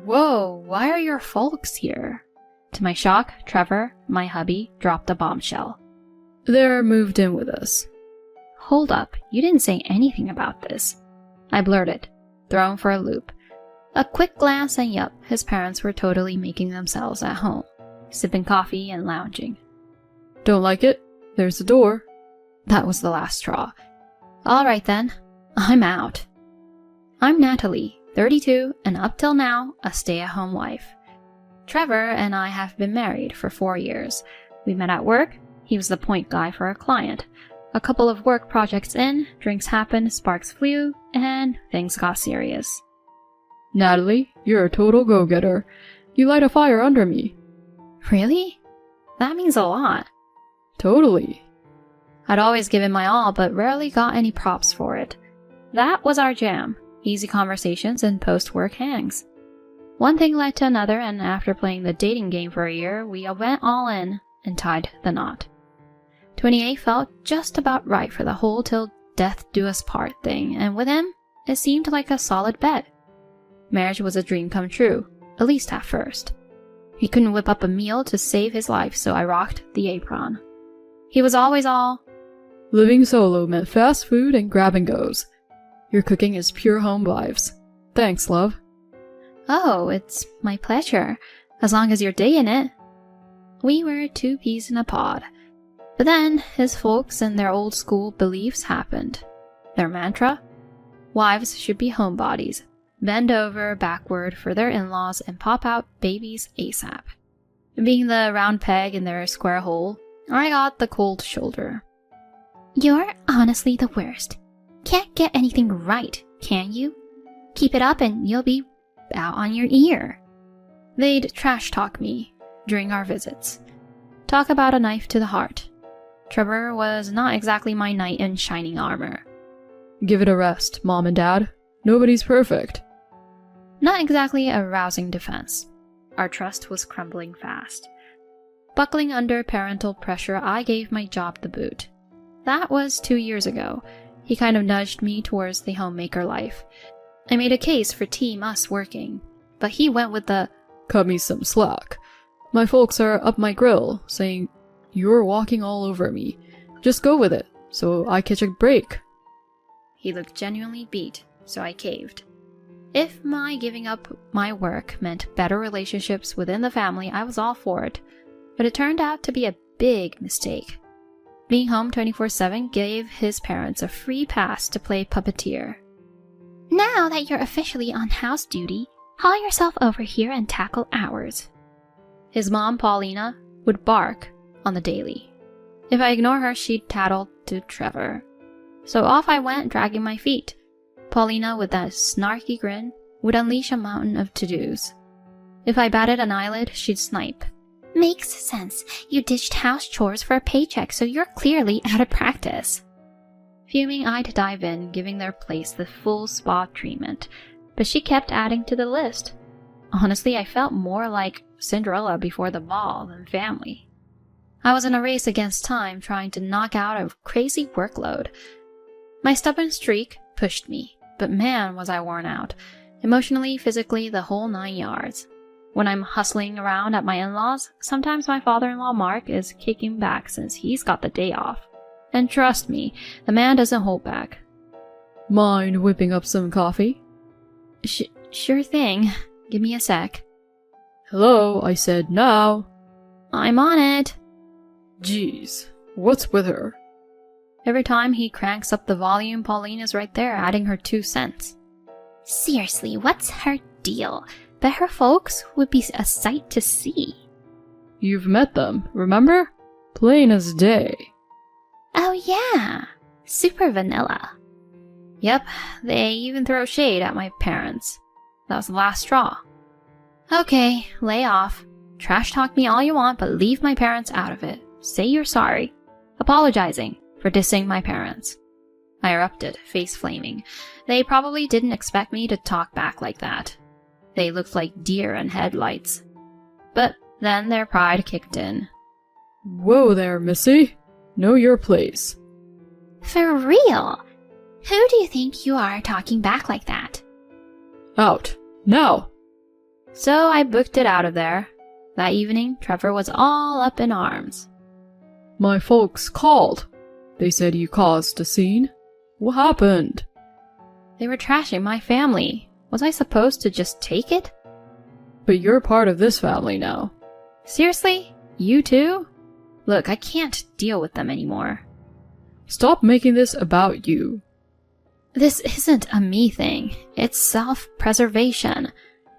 Whoa, why are your folks here? To my shock, Trevor, my hubby, dropped a bombshell. They're moved in with us. Hold up, you didn't say anything about this. I blurted, thrown for a loop. A quick glance and yup, his parents were totally making themselves at home, sipping coffee and lounging. Don't like it? There's the door. That was the last straw. Alright then, I'm out. I'm Natalie, 32, and up till now, a stay-at-home wife. Trevor and I have been married for 4 years. We met at work. He was the point guy for a client. A couple of work projects in, drinks happened, sparks flew, and things got serious. Natalie, you're a total go-getter. You light a fire under me. Really? That means a lot. Totally. I'd always given my all, but rarely got any props for it. That was our jam. Easy conversations and post-work hangs. One thing led to another, and after playing the dating game for a year, we went all in and tied the knot. 28 felt just about right for the whole till death do us part thing, and with him, it seemed like a solid bet. Marriage was a dream come true, at least at first. He couldn't whip up a meal to save his life, so I rocked the apron. He was always all, living solo meant fast food and grab and goes. Your cooking is pure home vibes. Thanks, love. Oh, it's my pleasure, as long as you're digging it. We were 2 peas in a pod. But then, his folks and their old school beliefs happened. Their mantra? Wives should be homebodies, bend over backward for their in-laws and pop out babies ASAP. Being the round peg in their square hole, I got the cold shoulder. You're honestly the worst. Can't get anything right, can you? Keep it up and you'll be out on your ear. They'd trash talk me during our visits. Talk about a knife to the heart. Trevor was not exactly my knight in shining armor. Give it a rest, Mom and Dad. Nobody's perfect. Not exactly a rousing defense. Our trust was crumbling fast. Buckling under parental pressure, I gave my job the boot. That was 2 years ago. He kind of nudged me towards the homemaker life. I made a case for Team Us working, but he went with the cut me some slack. My folks are up my grill, saying, you're walking all over me. Just go with it, so I catch a break. He looked genuinely beat, so I caved. If my giving up my work meant better relationships within the family, I was all for it. But it turned out to be a big mistake. Being home 24/7 gave his parents a free pass to play puppeteer. Now that you're officially on house duty, haul yourself over here and tackle ours. His mom, Paulina, would bark on the daily. If I ignored her, she'd tattle to Trevor. So off I went, dragging my feet. Paulina, with that snarky grin, would unleash a mountain of to-dos. If I batted an eyelid, she'd snipe. Makes sense. You ditched house chores for a paycheck, so you're clearly out of practice. Fuming, I'd dive in, giving their place the full spa treatment, but she kept adding to the list. Honestly, I felt more like Cinderella before the ball than family. I was in a race against time, trying to knock out a crazy workload. My stubborn streak pushed me, but man was I worn out. Emotionally, physically, the whole 9 yards. When I'm hustling around at my in-laws, sometimes my father-in-law Mark is kicking back since he's got the day off. And trust me, the man doesn't hold back. Mind whipping up some coffee? Sure thing. Give me a sec. Hello, I said now. I'm on it. Jeez, what's with her? Every time he cranks up the volume, Paulina's right there adding her 2 cents. Seriously, what's her deal? Bet her folks would be a sight to see. You've met them, remember? Plain as day. Oh yeah, super vanilla. Yep, they even throw shade at my parents. That was the last straw. Okay, lay off. Trash talk me all you want, but leave my parents out of it. Say you're sorry. Apologizing for dissing my parents. I erupted, face flaming. They probably didn't expect me to talk back like that. They looked like deer in headlights. But then their pride kicked in. Whoa there, Missy. Know your place. For real? Who do you think you are talking back like that? Out. Now! So I booked it out of there. That evening, Trevor was all up in arms. My folks called. They said you caused a scene. What happened? They were trashing my family. Was I supposed to just take it? But you're part of this family now. Seriously? You too? Look, I can't deal with them anymore. Stop making this about you. This isn't a me thing. It's self-preservation.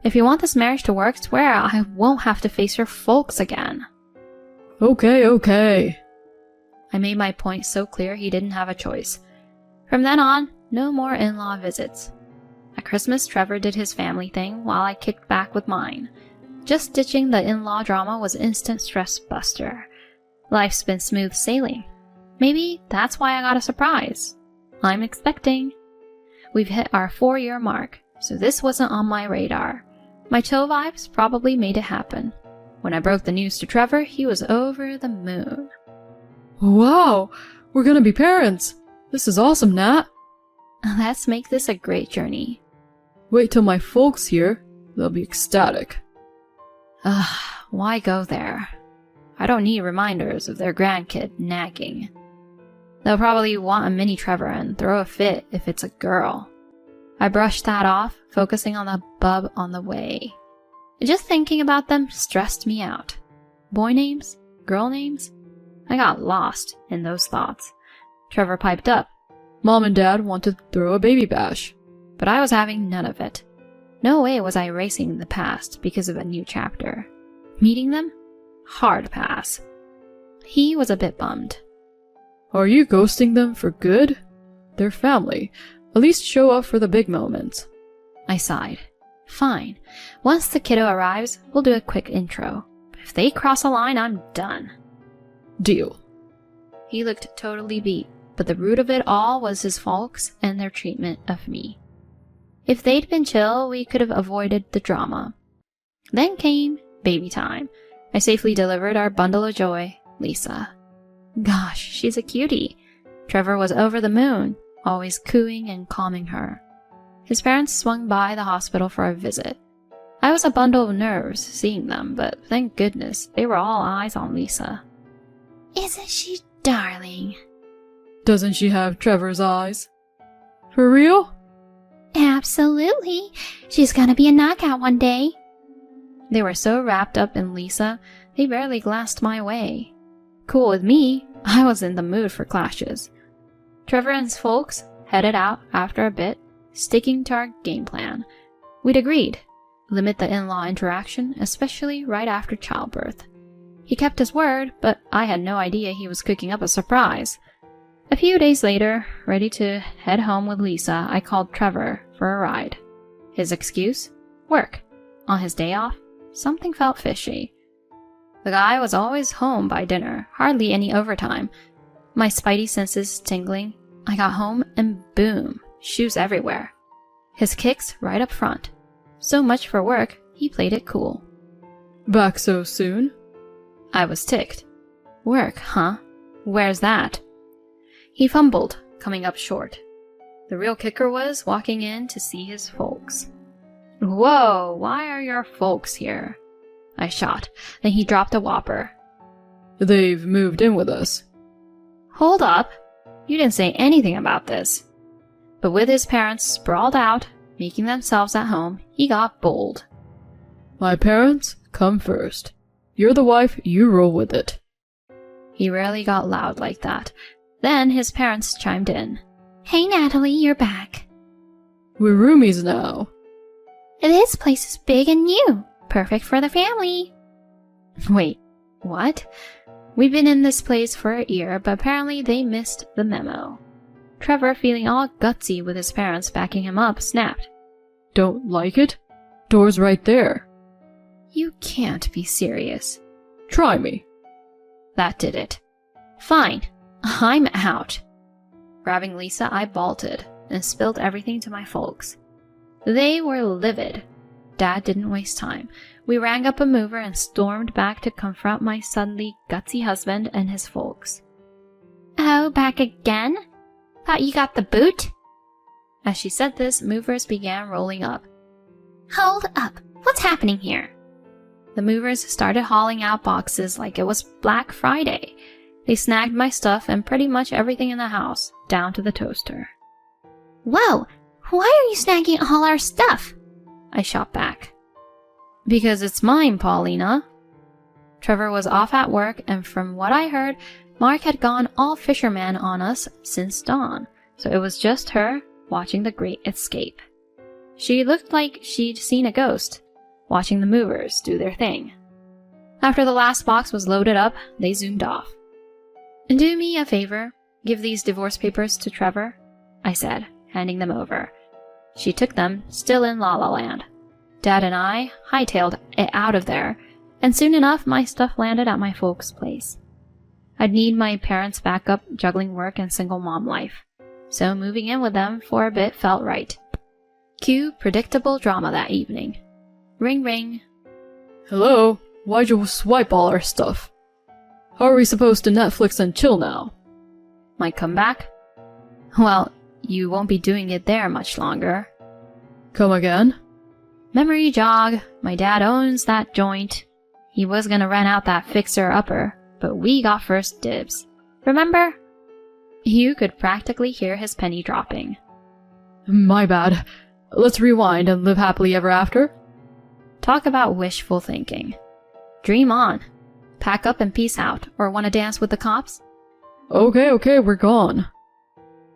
If you want this marriage to work, swear I won't have to face your folks again. Okay. I made my point so clear he didn't have a choice. From then on, no more in-law visits. At Christmas, Trevor did his family thing while I kicked back with mine. Just ditching the in-law drama was instant stress buster. Life's been smooth sailing. Maybe that's why I got a surprise. I'm expecting. We've hit our 4-year mark, so this wasn't on my radar. My chill vibes probably made it happen. When I broke the news to Trevor, he was over the moon. Wow, we're gonna be parents. This is awesome, Nat. Let's make this a great journey. Wait till my folks hear. They'll be ecstatic. Ugh, why go there? I don't need reminders of their grandkid nagging. They'll probably want a mini Trevor and throw a fit if it's a girl. I brushed that off, focusing on the bub on the way. Just thinking about them stressed me out. Boy names? Girl names? I got lost in those thoughts. Trevor piped up. Mom and Dad want to throw a baby bash. But I was having none of it. No way was I erasing the past because of a new chapter. Meeting them? Hard pass. He was a bit bummed. Are you ghosting them for good? They're family. At least show up for the big moments. I sighed. Fine. Once the kiddo arrives, we'll do a quick intro. If they cross a line, I'm done. Deal. He looked totally beat, but the root of it all was his folks and their treatment of me. If they'd been chill, we could have avoided the drama. Then came baby time. I safely delivered our bundle of joy, Lisa. Gosh, she's a cutie. Trevor was over the moon, always cooing and calming her. His parents swung by the hospital for a visit. I was a bundle of nerves seeing them, but thank goodness they were all eyes on Lisa. Isn't she darling? Doesn't she have Trevor's eyes? For real? Absolutely. She's gonna be a knockout one day. They were so wrapped up in Lisa, they barely glanced my way. Cool with me, I was in the mood for clashes. Trevor and his folks headed out after a bit, sticking to our game plan. We'd agreed, limit the in-law interaction, especially right after childbirth. He kept his word, but I had no idea he was cooking up a surprise. A few days later, ready to head home with Lisa, I called Trevor for a ride. His excuse? Work. On his day off, something felt fishy. The guy was always home by dinner, hardly any overtime. My spidey senses tingling, I got home and boom, shoes everywhere. His kicks right up front. So much for work, he played it cool. Back so soon? I was ticked. Work, huh? Where's that? He fumbled, coming up short. The real kicker was walking in to see his folks. Whoa, why are your folks here? I shot, then he dropped a whopper. They've moved in with us. Hold up. You didn't say anything about this. But with his parents sprawled out, making themselves at home, he got bold. My parents come first. You're the wife, you roll with it. He rarely got loud like that. Then his parents chimed in. Hey Natalie, you're back. We're roomies now. This place is big and new. Perfect for the family. Wait, what? We've been in this place for a year, but apparently they missed the memo. Trevor, feeling all gutsy with his parents backing him up, snapped. Don't like it? Door's right there. You can't be serious. Try me. That did it. Fine. I'm out. Grabbing Lisa, I bolted and spilled everything to my folks. They were livid. Dad didn't waste time. We rang up a mover and stormed back to confront my suddenly gutsy husband and his folks. Oh, back again? Thought you got the boot? As she said this, movers began rolling up. Hold up. What's happening here? The movers started hauling out boxes like it was Black Friday. They snagged my stuff and pretty much everything in the house, down to the toaster. Whoa! Why are you snagging all our stuff? I shot back. Because it's mine, Paulina. Trevor was off at work, and from what I heard, Mark had gone all fisherman on us since dawn, so it was just her watching the Great Escape. She looked like she'd seen a ghost, watching the movers do their thing. After the last box was loaded up, they zoomed off. Do me a favor, give these divorce papers to Trevor, I said, handing them over. She took them, still in La La Land. Dad and I hightailed it out of there, and soon enough my stuff landed at my folks' place. I'd need my parents' backup juggling work and single mom life, so moving in with them for a bit felt right. Cue predictable drama that evening. Ring ring. Hello? Why'd you swipe all our stuff? How are we supposed to Netflix and chill now? My comeback? Well, you won't be doing it there much longer. Come again? Memory jog. My dad owns that joint. He was gonna rent out that fixer-upper, but we got first dibs. Remember? You could practically hear his penny dropping. My bad. Let's rewind and live happily ever after? Talk about wishful thinking. Dream on. Pack up and peace out, or wanna dance with the cops? Okay, we're gone.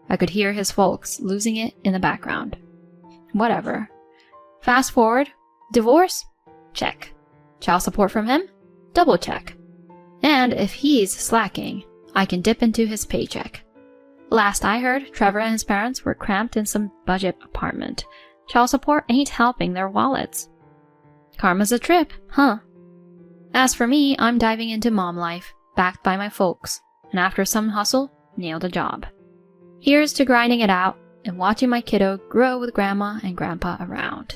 I could hear his folks losing it in the background. Whatever. Fast forward. Divorce? Check. Child support from him? Double check. And if he's slacking, I can dip into his paycheck. Last I heard, Trevor and his parents were cramped in some budget apartment. Child support ain't helping their wallets. Karma's a trip, huh? As for me, I'm diving into mom life, backed by my folks, and after some hustle, nailed a job. Here's to grinding it out and watching my kiddo grow with grandma and grandpa around.